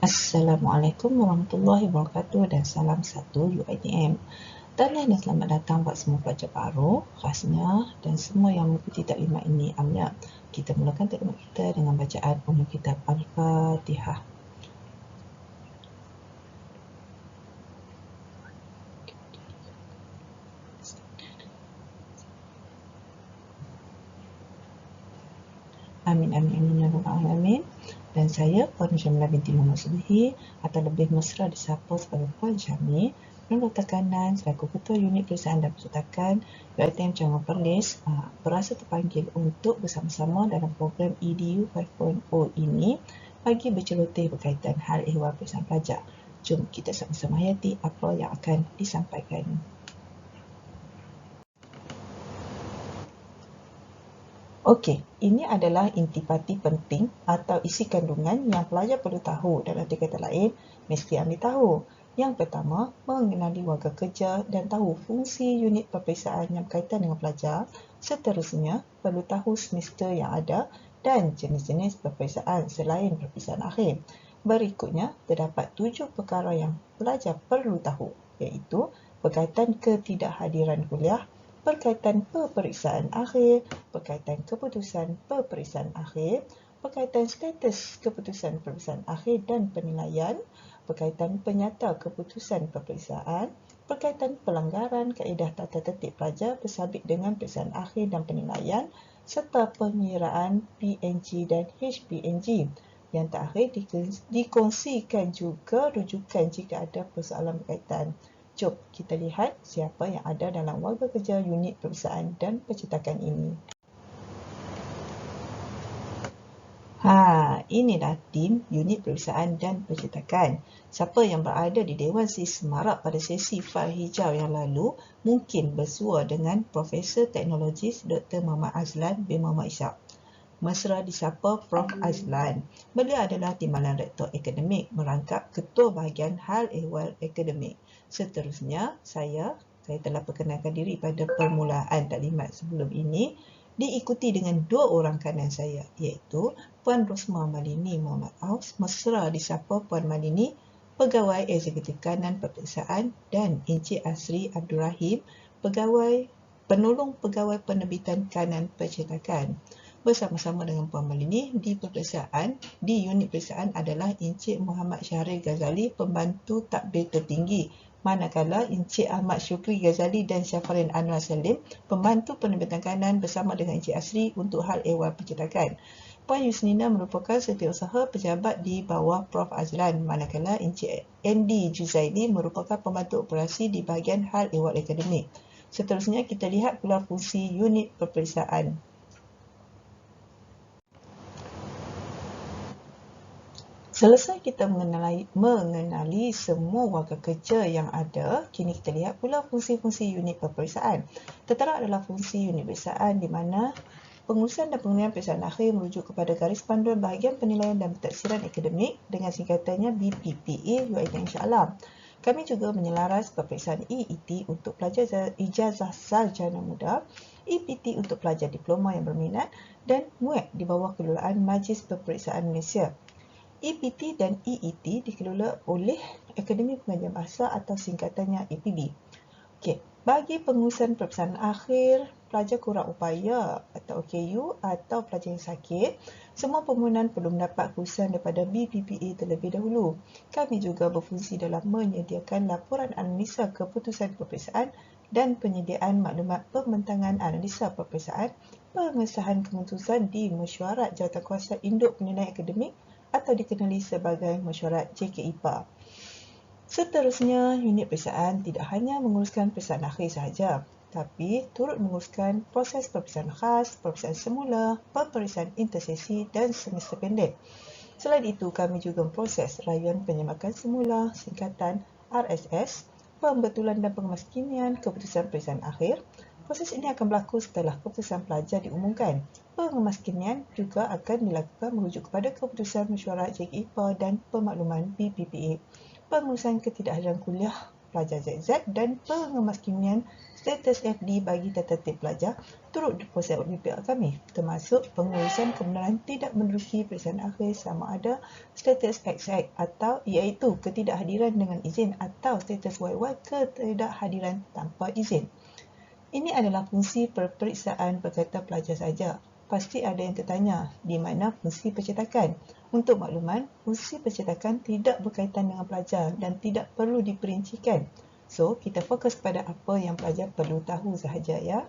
Assalamualaikum warahmatullahi wabarakatuh dan salam satu UiTM. Tahniah dan selamat datang buat semua pelajar baru, khasnya dan semua yang mengikuti taklimat ini amnya. Kita mulakan taklimat kita dengan bacaan Ummul Kitab Al-Fatihah. Amin amin amin ya rabbal alamin. Dan saya Puan Jamila binti Muhammad Subuhi atau lebih mesra disapa sebagai Puan Jami, Penulis Tekanan selaku Ketua Unit Perusahaan dan Percetakan UiTM Cabang Perlis, berasa terpanggil untuk bersama-sama dalam program EDU 5.0 ini bagi berceloteh berkaitan hal ehwal perusahaan pelajar. Jom kita sama-sama hayati apa yang akan disampaikan. Okey, ini adalah intipati penting atau isi kandungan yang pelajar perlu tahu. Dalam arti kata lain, mesti ambil tahu. Yang pertama, mengenali warga kerja dan tahu fungsi unit peperiksaan yang berkaitan dengan pelajar. Seterusnya, perlu tahu semester yang ada dan jenis-jenis peperiksaan selain peperiksaan akhir. Berikutnya, terdapat 7 perkara yang pelajar perlu tahu, iaitu berkaitan ketidakhadiran kuliah, berkaitan peperiksaan akhir, berkaitan keputusan peperiksaan akhir, berkaitan status keputusan peperiksaan akhir dan penilaian, berkaitan penyata keputusan peperiksaan, berkaitan pelanggaran kaedah tata tertib pelajar bersabit dengan peperiksaan akhir dan penilaian, serta pengiraan PNG dan HPNG. Yang terakhir, dikongsikan juga rujukan jika ada persoalan berkaitan. Jom kita lihat siapa yang ada dalam warga kerja unit peperiksaan dan percetakan ini. Inilah tim unit peperiksaan dan percetakan. Siapa yang berada di Dewan Seri Semarak pada sesi fail hijau yang lalu mungkin bersua dengan Profesor Teknologis Dr. Muhammad Azlan bin Muhammad Ishak. Mesra disapa Prof. Azlan. Beliau adalah Timbalan Rektor Akademik merangkap Ketua Bahagian Hal Ehwal Akademik. Seterusnya, saya telah perkenalkan diri pada permulaan taklimat sebelum ini, diikuti dengan 2 orang kanan saya, iaitu Puan Rosma Malini Muhammad Aus. Mesra disapa Puan Malini, Pegawai Eksekutif Kanan Peperiksaan, dan Encik Asri Abdul Rahim, Penolong Pegawai Penerbitan Kanan Percetakan. Bersama-sama dengan Puan Malini di unit peperiksaan adalah Encik Muhammad Syahril Ghazali, Pembantu Takbir Tertinggi, manakala Encik Ahmad Syukri Ghazali dan Syafarin Anwar Salim, Pembantu Penerbitan Kanan bersama dengan Encik Asri untuk hal ehwal percetakan. Puan Yusnina merupakan setiausaha pejabat di bawah Prof. Azlan, manakala Encik Andy Juzaili merupakan Pembantu Operasi di bahagian hal ehwal akademik. Seterusnya kita lihat pula fungsi unit peperiksaan. Selesai kita mengenali semua warga kerja yang ada, kini kita lihat pula fungsi-fungsi unit peperiksaan. Tertera adalah fungsi unit peperiksaan di mana pengurusan dan penilaian peperiksaan akhir merujuk kepada garis panduan bahagian penilaian dan pentadsiran akademik dengan singkatannya BPPA UiTM Shah Alam. Kami juga menyelaras peperiksaan EET untuk pelajar ijazah sarjana muda, EPT untuk pelajar diploma yang berminat dan MUEC di bawah kelolaan Majlis Peperiksaan Malaysia. EPT dan EET dikelola oleh Akademi Pengajian Bahasa atau singkatannya APB. Okey, bagi pengurusan peperiksaan akhir, pelajar kurang upaya atau OKU atau pelajar yang sakit, semua permohonan perlu mendapat keputusan daripada BPPA terlebih dahulu. Kami juga berfungsi dalam menyediakan laporan analisa keputusan peperiksaan dan penyediaan maklumat pembentangan analisa peperiksaan, pengesahan keputusan di mesyuarat jawatankuasa induk penilaian akademik atau dikenali sebagai mesyuarat JKIPA. Seterusnya, unit peperiksaan tidak hanya menguruskan peperiksaan akhir sahaja, tapi turut menguruskan proses peperiksaan khas, peperiksaan semula, peperiksaan intersesi dan semester pendek. Selain itu, kami juga memproses rayuan penyemakan semula, singkatan RSS, pembetulan dan pengemaskinian keputusan peperiksaan akhir. Proses ini akan berlaku setelah keputusan pelajar diumumkan. Pengemaskinian juga akan dilakukan merujuk kepada keputusan mesyuarat JKIPA dan pemakluman BPPA. Pengurusan ketidakhadiran kuliah pelajar ZZ dan pengemaskinian status FD bagi tertertib pelajar turut diproses oleh pihak kami, termasuk pengurusan kebenaran tidak menduduki periksaan akhir sama ada status XX atau iaitu ketidakhadiran dengan izin atau status YY ketidakhadiran tanpa izin. Ini adalah fungsi peperiksaan berkaitan pelajar saja. Pasti ada yang tertanya, di mana fungsi pencetakan? Untuk makluman, fungsi pencetakan tidak berkaitan dengan pelajar dan tidak perlu diperincikan. So, kita fokus pada apa yang pelajar perlu tahu sahaja ya.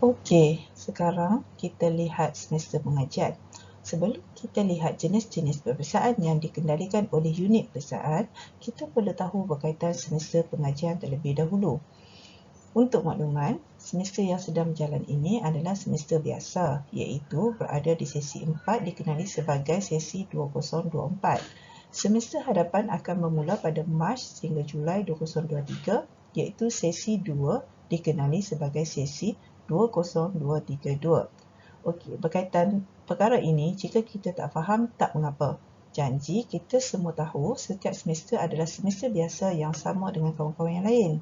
Okey, sekarang kita lihat semester pengajian. Sebelum kita lihat jenis-jenis peperiksaan yang dikendalikan oleh unit peperiksaan, kita perlu tahu berkaitan semester pengajian terlebih dahulu. Untuk makluman, semester yang sedang berjalan ini adalah semester biasa, iaitu berada di sesi 4 dikenali sebagai sesi 2024. Semester hadapan akan bermula pada Mac hingga Julai 2023, iaitu sesi 2 dikenali sebagai sesi 20232. Okey, berkaitan perkara ini, jika kita tak faham, tak mengapa. Janji kita semua tahu setiap semester adalah semester biasa yang sama dengan kawan-kawan yang lain.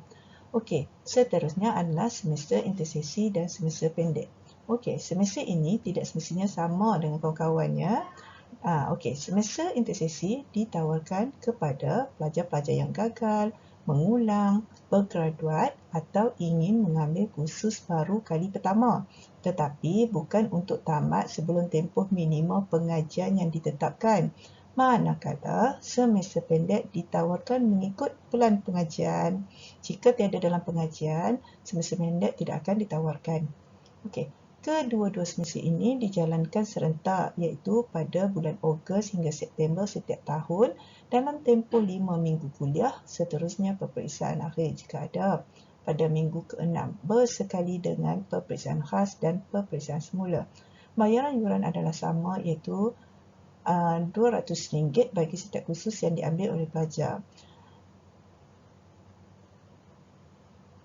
Okey, seterusnya adalah semester intersesi dan semester pendek. Okey, semester ini tidak semestinya sama dengan kawan-kawannya. Okey, semester intersesi ditawarkan kepada pelajar-pelajar yang gagal, mengulang, bergraduat atau ingin mengambil kursus baru kali pertama. Tetapi bukan untuk tamat sebelum tempoh minima pengajian yang ditetapkan. Manakala semester pendek ditawarkan mengikut pelan pengajian. Jika tiada dalam pengajian, semester pendek tidak akan ditawarkan. Okey, kedua-dua semester ini dijalankan serentak iaitu pada bulan Ogos hingga September setiap tahun dalam tempoh 5 minggu kuliah, seterusnya peperiksaan akhir jika ada pada minggu ke-6 bersekali dengan peperiksaan khas dan peperiksaan semula. Bayaran yuran adalah sama iaitu RM200 bagi setiap kursus yang diambil oleh pelajar.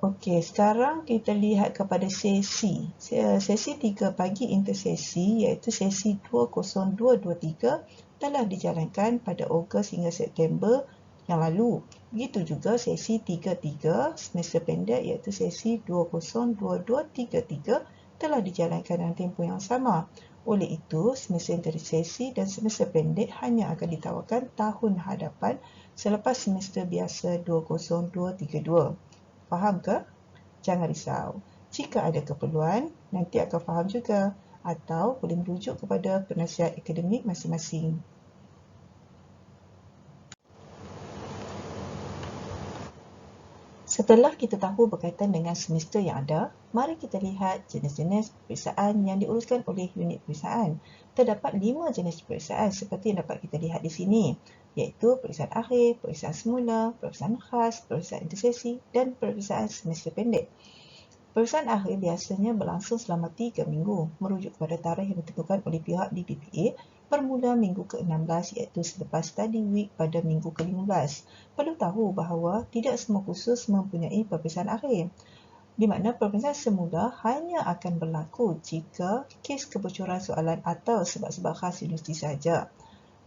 Okey, sekarang kita lihat kepada sesi. Sesi 3 bagi intersesi iaitu sesi 20223 telah dijalankan pada Ogos hingga September yang lalu. Begitu juga sesi 33 semester pendek iaitu sesi 202233 telah dijalankan dalam tempoh yang sama. Oleh itu, semester intersesi dan semester pendek hanya akan ditawarkan tahun hadapan selepas semester biasa 20232. Faham ke? Jangan risau. Jika ada keperluan, nanti akan faham juga atau boleh merujuk kepada penasihat akademik masing-masing. Setelah kita tahu berkaitan dengan semester yang ada, mari kita lihat jenis-jenis peperiksaan yang diuruskan oleh unit peperiksaan. Terdapat 5 jenis peperiksaan seperti yang dapat kita lihat di sini, iaitu peperiksaan akhir, peperiksaan semula, peperiksaan khas, peperiksaan intersesi dan peperiksaan semester pendek. Peperiksaan akhir biasanya berlangsung selama 3 minggu, merujuk kepada tarikh yang ditentukan oleh pihak DPPA bermula minggu ke-16 iaitu selepas study week pada minggu ke-15. Perlu tahu bahawa tidak semua kursus mempunyai peperiksaan akhir, di mana peperiksaan semula hanya akan berlaku jika kes kebocoran soalan atau sebab-sebab khas universiti sahaja.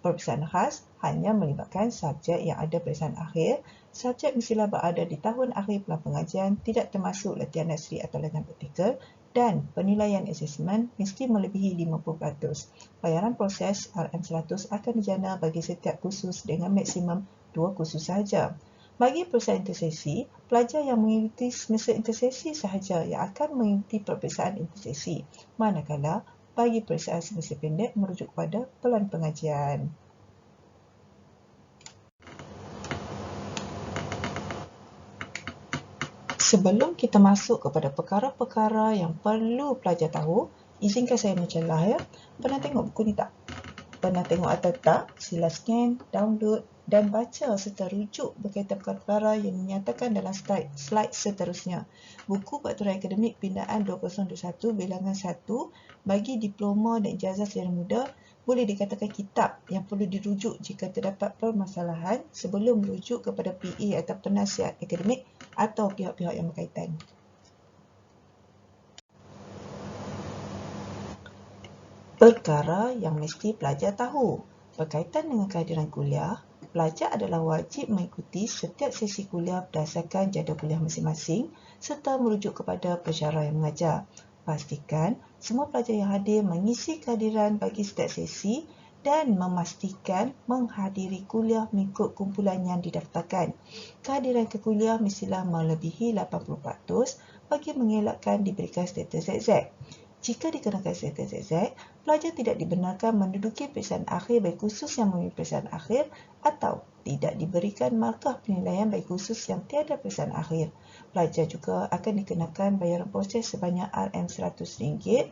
Peperiksaan khas hanya melibatkan subjek yang ada peperiksaan akhir. Subjek mestilah berada di tahun akhir pelan pengajian, tidak termasuk latihan nasri atau latihan praktikal, dan penilaian asesmen mesti melebihi 50%. Bayaran proses RM100 akan dijana bagi setiap kursus dengan maksimum 2 kursus sahaja. Bagi peperiksaan intersesi, pelajar yang mengikuti semester intersesi sahaja yang akan mengikuti peperiksaan intersesi. Manakala bagi peperiksaan semester pendek merujuk kepada pelan pengajian. Sebelum kita masuk kepada perkara-perkara yang perlu pelajar tahu, izinkan saya mencelah ya. Pernah tengok buku ni tak? Pernah tengok atau tak? Sila scan, download dan baca serta rujuk berkaitan perkara yang dinyatakan dalam slide seterusnya. Buku Faktoran Akademik Pindaan 2021 bilangan 1 bagi diploma dan ijazah secara muda boleh dikatakan kitab yang perlu dirujuk jika terdapat permasalahan sebelum merujuk kepada PA atau penasihat akademik atau pihak-pihak yang berkaitan. Perkara yang mesti pelajar tahu. Berkaitan dengan kehadiran kuliah, pelajar adalah wajib mengikuti setiap sesi kuliah berdasarkan jadual kuliah masing-masing serta merujuk kepada pensyarah yang mengajar. Pastikan semua pelajar yang hadir mengisi kehadiran bagi setiap sesi dan memastikan menghadiri kuliah mengikut kumpulan yang didaftarkan. Kehadiran ke kuliah mestilah melebihi 80% bagi mengelakkan diberikan status ZZ. Jika dikenakan status ZZ, pelajar tidak dibenarkan menduduki peperiksaan akhir bagi kursus yang mempunyai peperiksaan akhir atau tidak diberikan markah penilaian bagi kursus yang tiada peperiksaan akhir. Pelajar juga akan dikenakan bayaran proses sebanyak RM100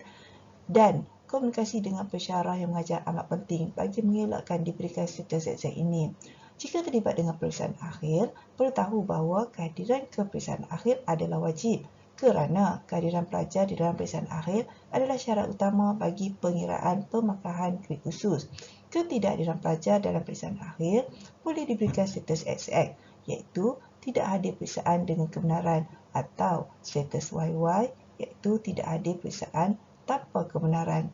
dan komunikasi dengan pensyarah yang mengajar amat penting bagi mengelakkan diberikan status ZZ ini. Jika terlibat dengan peperiksaan akhir, perlu tahu bahawa kehadiran ke peperiksaan akhir adalah wajib kerana kehadiran pelajar di dalam peperiksaan akhir adalah syarat utama bagi pengiraan pemarkahan kredit khusus. Ketidakhadiran pelajar dalam peperiksaan akhir boleh diberikan status XX, iaitu tidak hadir peperiksaan dengan kebenaran, atau status YY, iaitu tidak hadir peperiksaan tanpa kebenaran.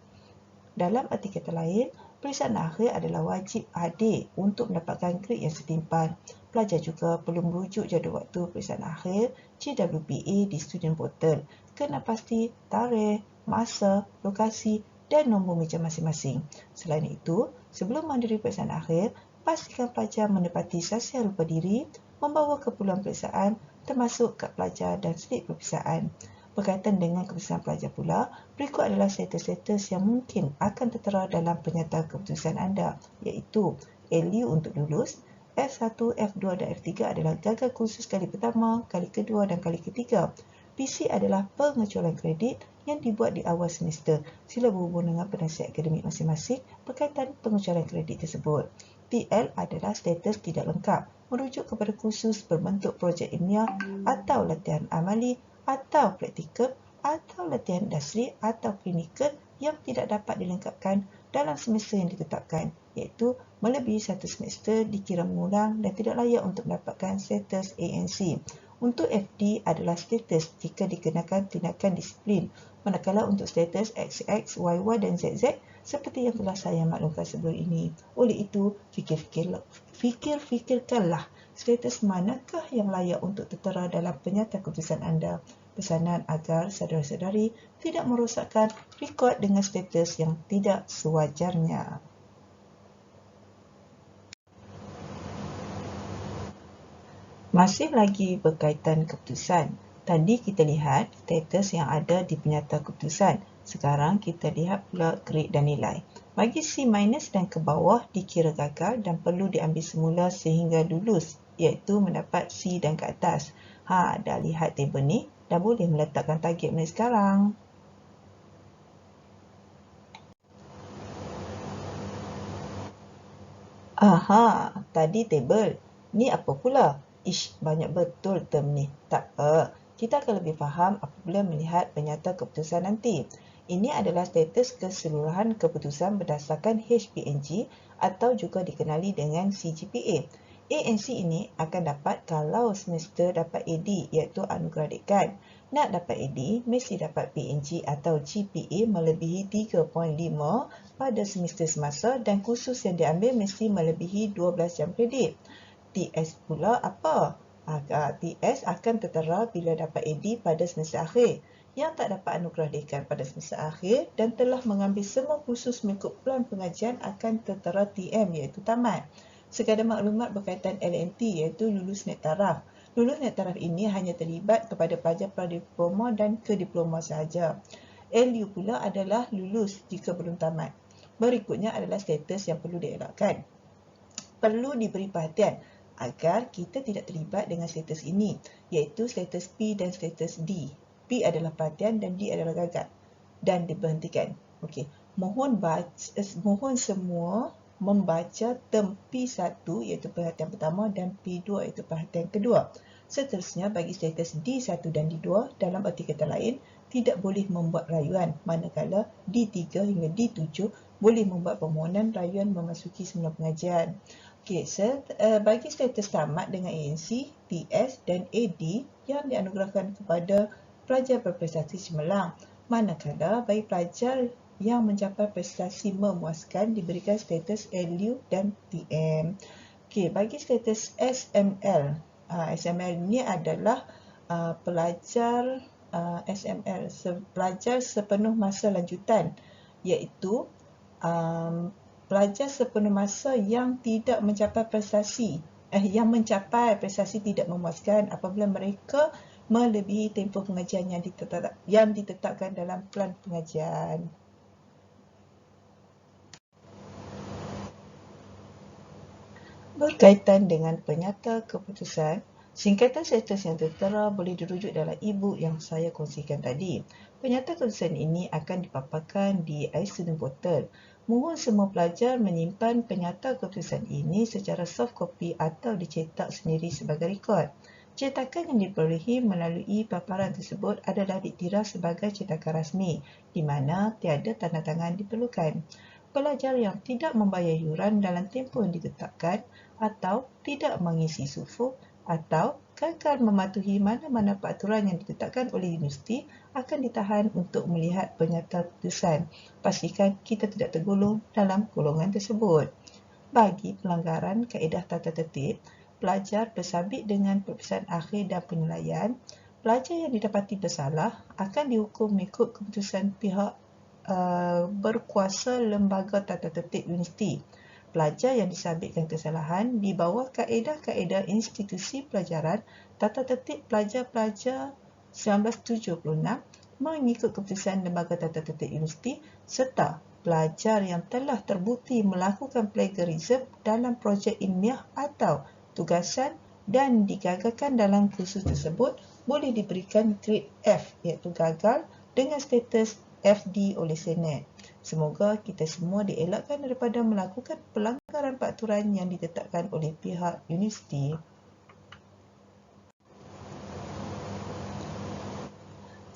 Dalam arti kata lain, peperiksaan akhir adalah wajib hadir untuk mendapatkan grade yang setimpal. Pelajar juga perlu merujuk jadual waktu peperiksaan akhir JWPA di student portal. Kena pasti tarikh, masa, lokasi dan nombor meja masing-masing. Selain itu, sebelum menghadiri peperiksaan akhir, pastikan pelajar menepati sasial rupa diri, membawa keperluan peperiksaan termasuk kad pelajar dan slip peperiksaan. Berkaitan dengan keputusan pelajar pula, berikut adalah status-status yang mungkin akan tertera dalam pernyataan keputusan anda, iaitu LU untuk lulus, F1, F2 dan F3 adalah gagal kursus kali pertama, kali kedua dan kali ketiga. PC adalah pengecualian kredit yang dibuat di awal semester. Sila berhubung dengan penasihat akademik masing-masing berkaitan pengecualian kredit tersebut. TL adalah status tidak lengkap, merujuk kepada kursus berbentuk projek ilmiah atau latihan amali atau praktikal atau latihan industri atau klinikal yang tidak dapat dilengkapkan dalam semester yang ditetapkan, iaitu melebihi satu semester dikira mengulang dan tidak layak untuk mendapatkan status ANC. Untuk FD adalah status jika dikenakan tindakan disiplin, manakala untuk status XX, YY dan ZZ seperti yang telah saya maklumkan sebelum ini. Oleh itu, fikirkanlah status manakah yang layak untuk tertera dalam pernyataan keputusan anda. Pesanan agar saudara-saudari tidak merosakkan rekod dengan status yang tidak sewajarnya. Masih lagi berkaitan keputusan. Tadi kita lihat status yang ada di pernyataan keputusan. Sekarang kita lihat pula grade dan nilai. Bagi C- dan ke bawah dikira gagal dan perlu diambil semula sehingga lulus, iaitu mendapat C dan ke atas. Dah lihat tabel ni, dah boleh meletakkan target mulai sekarang. Tadi tabel. Ni apa pula? Banyak betul term ni. Tak apa. Kita akan lebih faham apabila melihat pernyataan keputusan nanti. Ini adalah status keseluruhan keputusan berdasarkan HPNG atau juga dikenali dengan CGPA. ANC ini akan dapat kalau semester dapat AD, iaitu anugerah dekan. Nak dapat AD, mesti dapat PNG atau GPA melebihi 3.5 pada semester semasa dan kursus yang diambil mesti melebihi 12 jam kredit. TS pula apa? TS akan tertera bila dapat AD pada semester akhir. Yang tak dapat anugerah dekan pada semester akhir dan telah mengambil semua kursus mengikut plan pengajian akan tertera TM, iaitu tamat. Sekadar maklumat berkaitan LNT, iaitu lulus naik taraf. Lulus naik taraf ini hanya terlibat kepada pelajar pradiploma dan kediploma sahaja. LU pula adalah lulus jika belum tamat. Berikutnya adalah status yang perlu dielakkan. Perlu diberi perhatian agar kita tidak terlibat dengan status ini, iaitu status P dan status D. P adalah perhatian dan D adalah gagal dan diberhentikan. Okey, mohon semua membaca term P1 iaitu perhatian pertama dan P2 iaitu perhatian kedua. Seterusnya bagi status D1 dan D2 dalam arti kata lain tidak boleh membuat rayuan, manakala D3 hingga D7 boleh membuat permohonan rayuan memasuki semula pengajian. Okey, bagi status tamat dengan ANC, TS dan AD yang dianugerahkan kepada pelajar berprestasi cemerlang, manakala bagi pelajar yang mencapai prestasi memuaskan diberikan status LU dan PM. Okey, bagi status SML, SML ini adalah pelajar SML, pelajar sepenuh masa lanjutan, iaitu pelajar sepenuh masa yang tidak mencapai prestasi tidak memuaskan apabila mereka melebihi tempoh pengajian yang ditetapkan dalam pelan pengajian. Berkaitan dengan penyata keputusan, singkatan status yang tertera boleh dirujuk dalam e-book yang saya kongsikan tadi. Penyata keputusan ini akan dipaparkan di iStudent Portal. Mohon semua pelajar menyimpan penyata keputusan ini secara soft copy atau dicetak sendiri sebagai rekod. Cetakan yang diperolehi melalui paparan tersebut adalah dikira sebagai cetakan rasmi, di mana tiada tanda tangan diperlukan. Pelajar yang tidak membayar yuran dalam tempoh yang ditetapkan atau tidak mengisi sufu atau gagal mematuhi mana-mana peraturan yang ditetapkan oleh universiti akan ditahan untuk melihat penyata keputusan. Pastikan kita tidak tergolong dalam golongan tersebut. Bagi pelanggaran kaedah tata tertib, pelajar bersabit dengan peperiksaan akhir dan penilaian, pelajar yang didapati bersalah akan dihukum mengikut keputusan pihak berkuasa lembaga tata tertib universiti. Pelajar yang disabitkan kesalahan di bawah kaedah-kaedah institusi pelajaran tata tertib pelajar-pelajar 1976 mengikut keputusan lembaga tata tertib universiti serta pelajar yang telah terbukti melakukan plagiarism dalam projek ilmiah atau tugasan dan digagalkan dalam kursus tersebut boleh diberikan grade F iaitu gagal dengan status FD oleh Senat. Semoga kita semua dielakkan daripada melakukan pelanggaran peraturan yang ditetapkan oleh pihak universiti.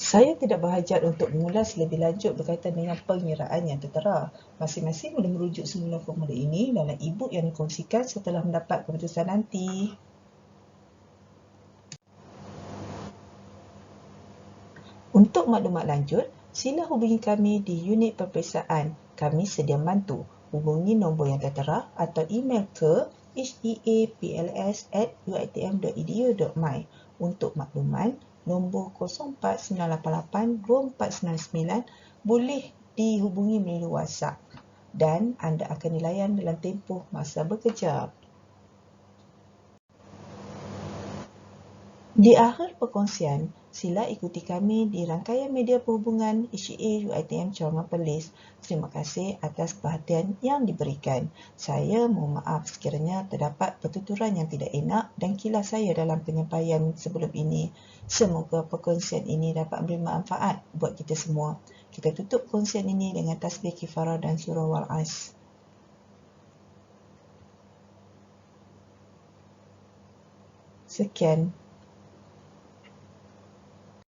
Saya tidak berhajat untuk mengulas lebih lanjut berkaitan dengan pengiraan yang tertera. Masing-masing boleh merujuk semula formula ini dalam e-book yang dikongsikan setelah mendapat keputusan nanti. Untuk maklumat lanjut, sila hubungi kami di unit peperiksaan. Kami sedia membantu. Hubungi nombor yang tertera atau email ke heapls@uitm.edu.my. Untuk makluman, nombor 04988 2499 boleh dihubungi melalui WhatsApp dan anda akan dilayan dalam tempoh masa berkejap. Di akhir perkongsian, sila ikuti kami di rangkaian media perhubungan HEA UiTM Cawangan Perlis. Terima kasih atas perhatian yang diberikan. Saya mohon maaf sekiranya terdapat pertuturan yang tidak enak dan kilas saya dalam penyampaian sebelum ini. Semoga perkongsian ini dapat memberi manfaat buat kita semua. Kita tutup perkongsian ini dengan tasbih kifarah dan surah Wal-As. Sekian.